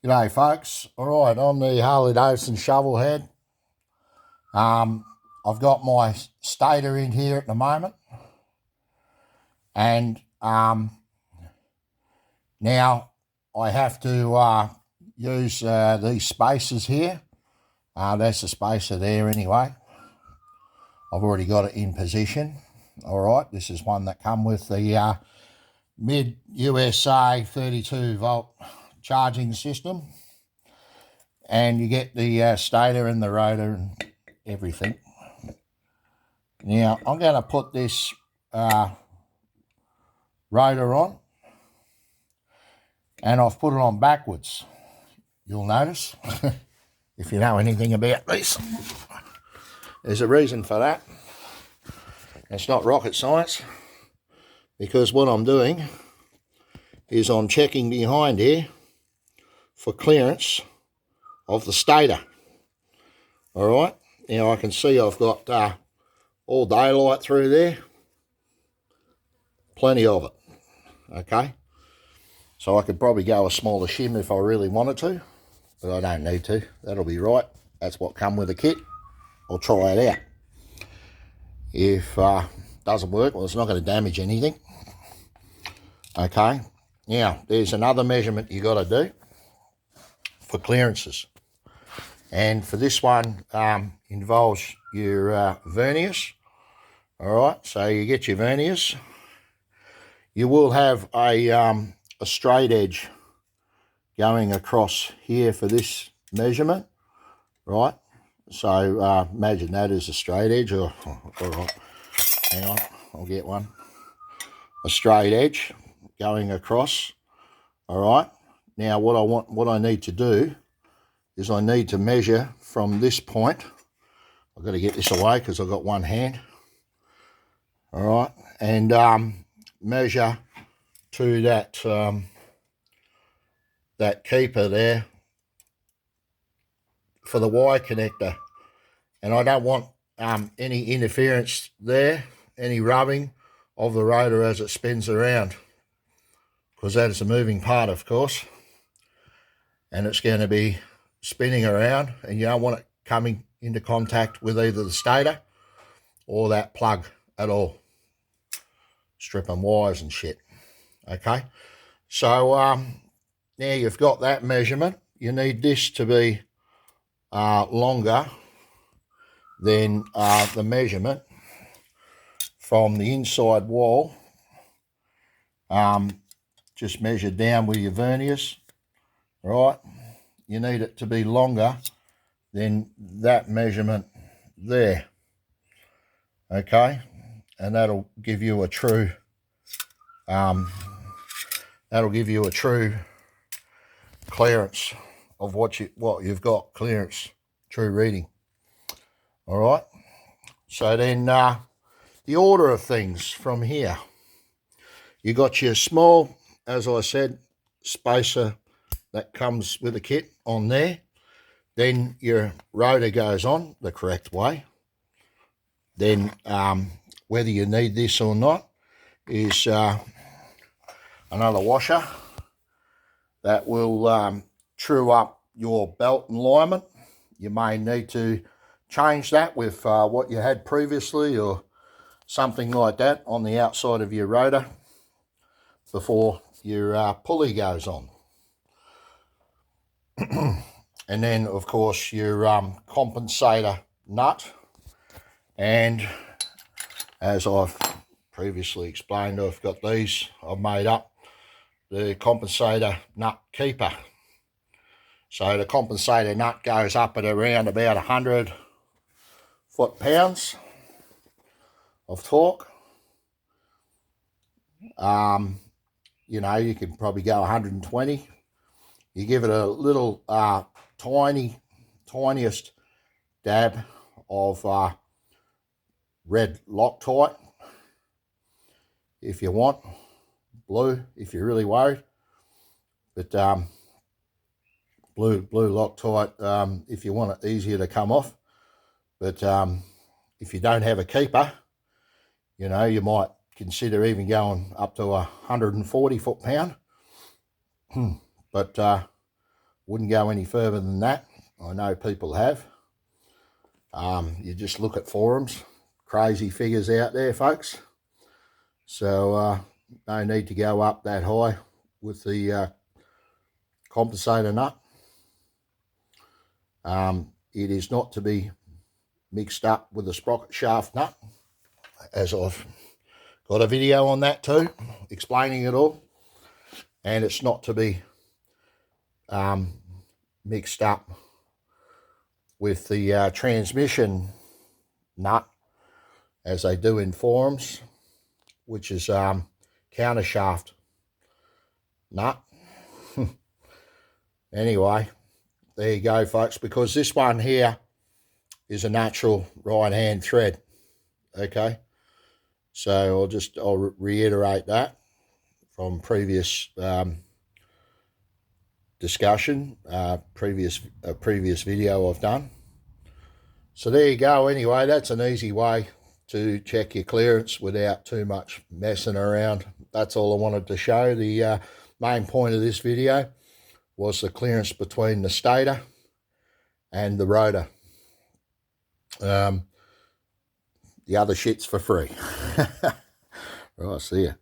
G'day folks. Alright, on the Harley Shovelhead, I've got my stator in here at the moment, and now I have to use these spacers here. That's the spacer there anyway. I've already got it in position. Alright, this is one that come with the mid USA 32 volt charging system, and you get the stator and the rotor and everything. Now I'm going to put this rotor on, and I've put it on backwards. You'll notice if you know anything about this. There's a reason for that. It's not rocket science, because what I'm doing is I'm checking behind here for clearance of the stator. Alright, now I can see I've got all daylight through there, plenty of it. Okay, so I could probably go a smaller shim if I really wanted to, but I don't need to. That'll be right. That's what come with the kit. I'll try it out. If doesn't work, well, it's not going to damage anything. Okay, now there's another measurement you got to do for clearances, and for this one involves your verniers. All right, so you get your verniers. You will have a straight edge going across here for this measurement, right? So imagine that as a straight edge, or all right, hang on, I'll get one. A straight edge going across. All right. Now what I need to do is I need to measure from this point. I've got to get this away because I've got one hand. All right, and measure to that that keeper there for the Y connector, and I don't want any interference there, any rubbing of the rotor as it spins around, because that is a moving part, of course, and it's going to be spinning around, and you don't want it coming into contact with either the stator or that plug at all, stripping wires and shit. Okay, so now you've got that measurement. You need this to be longer than the measurement from the inside wall. Just measure down with your verniers, right? You need it to be longer than that measurement there. Okay, and that'll give you a true clearance of what you've got, clearance, true reading. All right, so then the order of things from here. You got your small, as I said, spacer that comes with the kit on there. Then your rotor goes on the correct way. Then whether you need this or not is another washer that will true up your belt alignment. You may need to change that with what you had previously or something like that on the outside of your rotor before your pulley goes on. And then, of course, your compensator nut. And as I've previously explained, I've got these. I've made up the compensator nut keeper. So the compensator nut goes up at around about 100 foot-pounds of torque. You know, you can probably go 120. You give it a little tiniest dab of red Loctite if you want, blue if you're really worried, but blue Loctite if you want it easier to come off. But if you don't have a keeper, you know, you might consider even going up to 140 foot-pound. But Wouldn't go any further than that. I know people have. You just look at forums, crazy figures out there, folks. So no need to go up that high with the compensator nut. It is not to be mixed up with the sprocket shaft nut, as I've got a video on that too, explaining it all. And it's not to be mixed up with the transmission nut, as they do in forums, which is counter shaft nut. Anyway, there you go, folks, because this one here is a natural right hand thread. Okay, so I'll reiterate that from previous discussion, previous video I've done. So there you go. Anyway, that's an easy way to check your clearance without too much messing around. That's all I wanted to show. The main point of this video was the clearance between the stator and the rotor. The other shit's for free. Right, see ya.